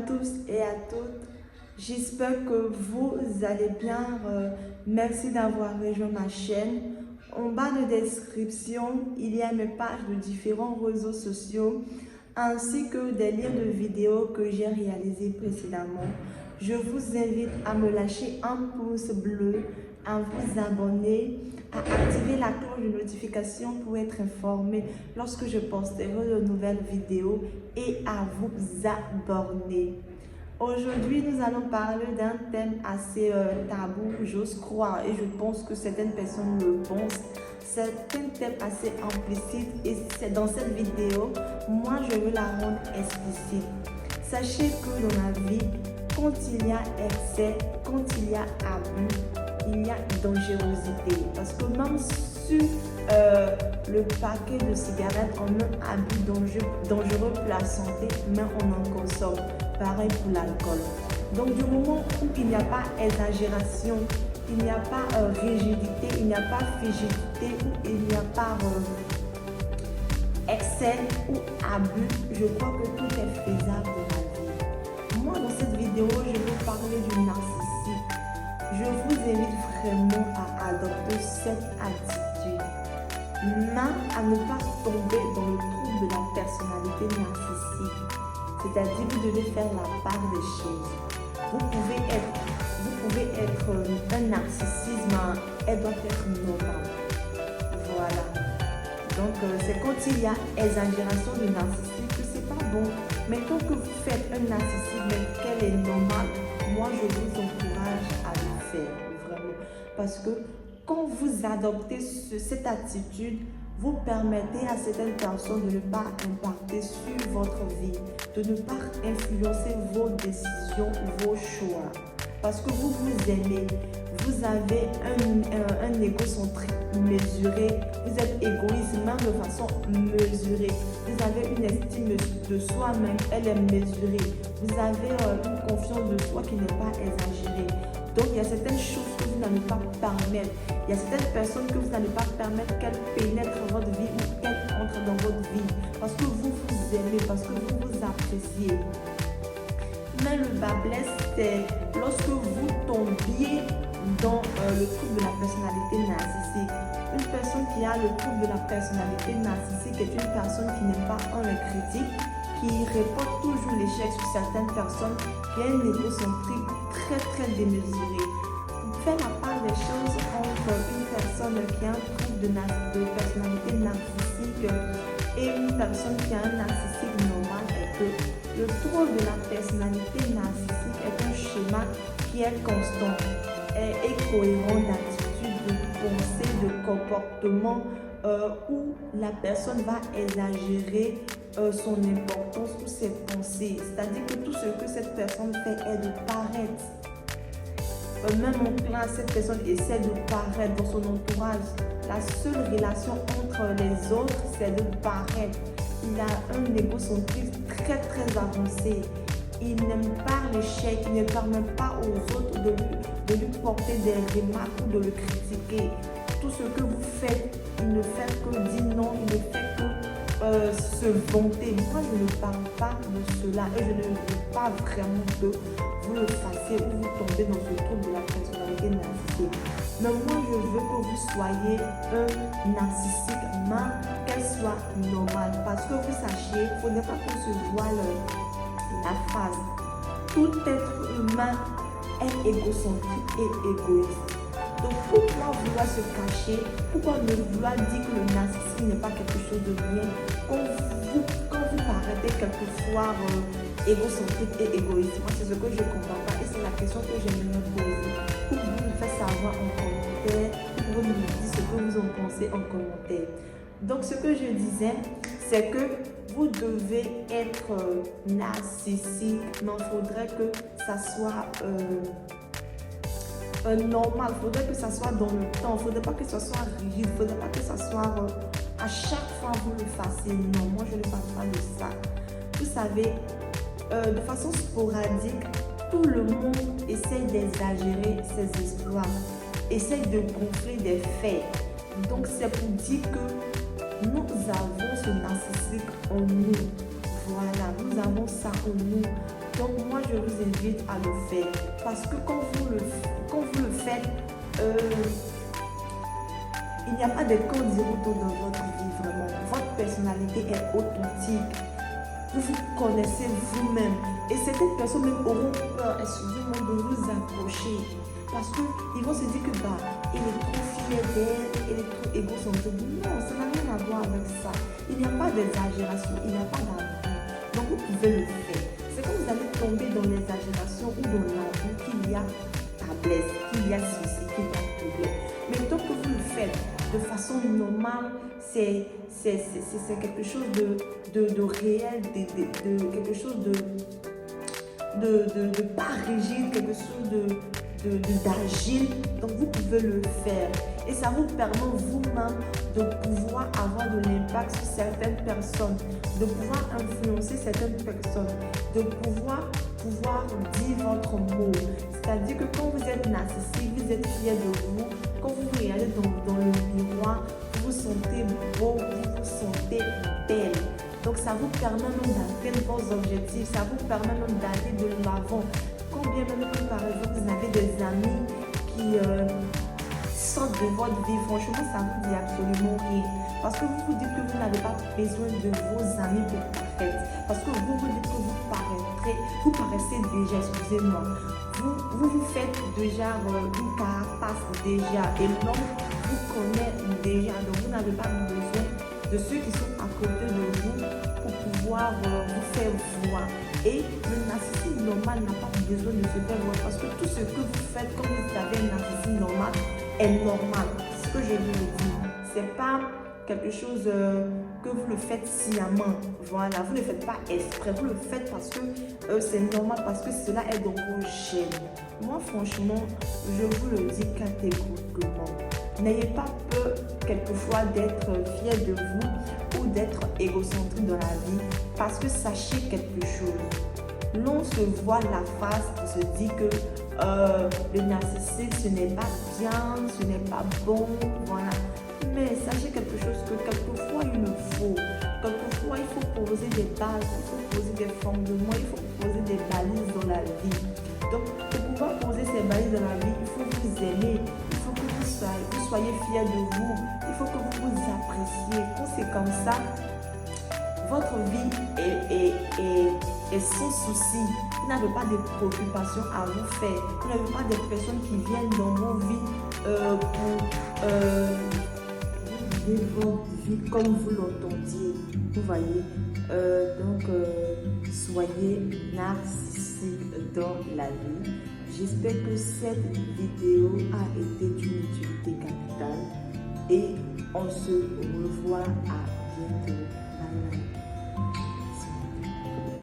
tous et à toutes. J'espère que vous allez bien. Merci d'avoir rejoint ma chaîne. En bas de description, il y a mes pages de différents réseaux sociaux ainsi que des liens de vidéos que j'ai réalisés précédemment. Je vous invite à me lâcher un pouce bleu, à vous abonner, à activer la cloche de notification pour être informé lorsque je posterai de nouvelles vidéos et à vous abonner. Aujourd'hui, nous allons parler d'un thème assez tabou, j'ose croire, et je pense que certaines personnes le pensent. C'est un thème assez implicite et c'est dans cette vidéo, moi je veux la rendre explicite. Sachez que dans la vie, quand il y a excès, quand il y a abus, il y a dangerosité. Parce que même sur le paquet de cigarettes, on met abus dangereux pour la santé, mais on en consomme. Pareil pour l'alcool. Donc du moment où il n'y a pas exagération, il n'y a pas rigidité, il n'y a pas figidité, où il n'y a pas excès ou abus, je crois que tout est faisable dans la vie. Moi, dans cette vidéo, je vais parler du narcissisme. Je vous invite vraiment à adopter cette attitude, mais à ne pas tomber dans le trouble de la personnalité narcissique. C'est-à-dire que vous devez faire la part des choses. Vous pouvez être un narcissisme, elle doit être normale. Voilà. Donc, c'est quand il y a exagération du narcissisme que c'est pas bon. Mais quand que vous faites un narcissisme qu'elle est normale, moi je vous encourage à le faire, vraiment. Parce que quand vous adoptez cette attitude, vous permettez à certaines personnes de ne pas impacter sur votre vie, de ne pas influencer vos décisions ou vos choix. Parce que vous vous aimez, vous avez un égocentrisme mesuré, vous êtes égoïste même de façon mesurée, vous avez une estime de soi-même, elle est mesurée, vous avez une confiance de soi qui n'est pas exagérée. Donc il y a certaines choses que vous n'allez pas permettre, il y a certaines personnes que vous n'allez pas permettre qu'elles pénètrent votre vie ou qu'elles entrent dans votre vie, parce que vous vous aimez, parce que vous vous appréciez. Mais le bas blesse, c'est lorsque vous tombiez dans le trouble de la personnalité narcissique. Une personne qui a le trouble de la personnalité narcissique est une personne qui n'aime pas les critiques, qui reporte toujours l'échec sur certaines personnes, qui a un égocentrique très démesuré. Pour faire la part des choses entre une personne qui a un trouble de personnalité narcissique et une personne qui a un narcissique normal est que le trouble de la personnalité narcissique est un schéma qui est constant et cohérent d'attitude, de pensée, de comportement où la personne va exagérer son importance ou ses pensées. C'est-à-dire que tout ce que cette personne fait est de paraître. Même en classe, cette personne essaie de paraître dans son entourage. La seule relation entre les autres, c'est de paraître. Il a un égocentrisme très avancé. Il n'aime pas l'échec, il ne permet pas aux autres de lui porter des remarques ou de le critiquer. Tout ce que vous faites, il ne fait que dire non, il ne fait que se vanter. Moi, je ne parle pas de cela et je ne veux pas vraiment que vous le fassiez ou vous tombez dans ce trouble de la personnalité narcissique. Mais moi, je veux que vous soyez un narcissique, mais qu'elle soit normale. Parce que vous sachiez, il ne faudrait pas qu'on se voile la face. Tout être humain est égocentrique et égoïste. Donc pourquoi vouloir se cacher? Pourquoi ne vouloir dire que le narcissisme n'est pas quelque chose de bien? Quand vous paraissez quelquefois égocentrique et égoïste, moi c'est ce que je ne comprends pas et c'est la question que j'aimerais poser. Pour vous me faire savoir en commentaire, pour vous me dire ce que vous en pensez en commentaire. Donc ce que je disais, c'est que vous devez être narcissique, mais il faudrait que ça soit normal, il faudrait que ça soit dans le temps, il ne faudrait pas que ça soit rigide, il ne faudrait pas que ça soit à chaque fois vous le fassiez. Non, moi je ne parle pas de ça. Vous savez, de façon sporadique, tout le monde essaye d'exagérer ses exploits, essaye de gonfler des faits. Donc c'est pour dire que nous avons ce narcissique en nous. Voilà, nous avons ça en nous. Donc moi, je vous invite à le faire parce que quand vous le faites, il n'y a pas de code zéro dans votre vie, vraiment. Votre personnalité est authentique. Vous vous connaissez vous-même. Et certaines personnes même auront peur, excusez-moi, de vous approcher. Parce qu'ils vont se dire que il est trop fier d'elle, elle est trop égocentrique. Non, ça n'a rien à voir avec ça. Il n'y a pas d'exagération, il n'y a pas d'abus. Donc vous pouvez le faire. C'est quand vous allez tomber dans l'exagération ou dans l'abus qu'il y a faiblesse, qu'il y a souci, qu'il y a problème. Mais tant que vous le faites de façon normale, c'est quelque chose de réel, de quelque chose de pas rigide, quelque chose d'agile. Donc vous pouvez le faire et ça vous permet vous-même de pouvoir avoir de l'impact sur certaines personnes, de pouvoir influencer certaines personnes, de pouvoir dire votre mot. C'est-à-dire que quand vous êtes narcissique, vous êtes fier de vous, quand vous regardez dans le miroir, vous vous sentez beau, vous vous sentez belle. Donc ça vous permet même d'atteindre vos objectifs, ça vous permet même d'aller de l'avant. Quand bien même que par exemple vous avez des amis qui sortent de votre vie, franchement ça vous dit absolument rien. Parce que vous vous dites que vous n'avez pas besoin de vos amis pour paraître. Parce que vous vous dites que vous paraissez déjà, excusez-moi, vous faites déjà une carapace déjà et l'homme vous connaît déjà. Donc vous n'avez pas besoin de ceux qui sont à côté de vous pour pouvoir vous faire voir. Et le narcissisme normal n'a pas besoin de se faire voir parce que tout ce que vous faites quand vous avez un narcissisme normal est normal. Ce que je veux dire, c'est pas quelque chose que vous le faites sciemment. Voilà, vous ne le faites pas exprès, vous le faites parce que c'est normal, parce que cela est dans vos gènes. Moi, franchement, je vous le dis catégoriquement. N'ayez pas peur quelquefois d'être fier de vous ou d'être égocentrique dans la vie parce que sachez quelque chose. L'on se voit la face, on se dit que le narcissisme ce n'est pas bien, ce n'est pas bon, voilà. Mais sachez quelque chose que quelquefois il le faut. Quelquefois il faut poser des bases, il faut poser des fondements, il faut poser des balises dans la vie. Donc pour pouvoir poser ces balises dans la vie, il faut vous aimer, il faut que vous soyez fiers de vous, il faut que vous vous appréciez. Quand c'est comme ça, votre vie est sans souci. Vous n'avez pas de préoccupations à vous faire. Vous n'avez pas des personnes qui viennent dans vos vies pour vivre votre vie comme vous l'entendiez. Vous voyez, soyez narcissique dans la vie. J'espère que cette vidéo a été d'une utilité capitale et on se revoit à bientôt. Bye bye.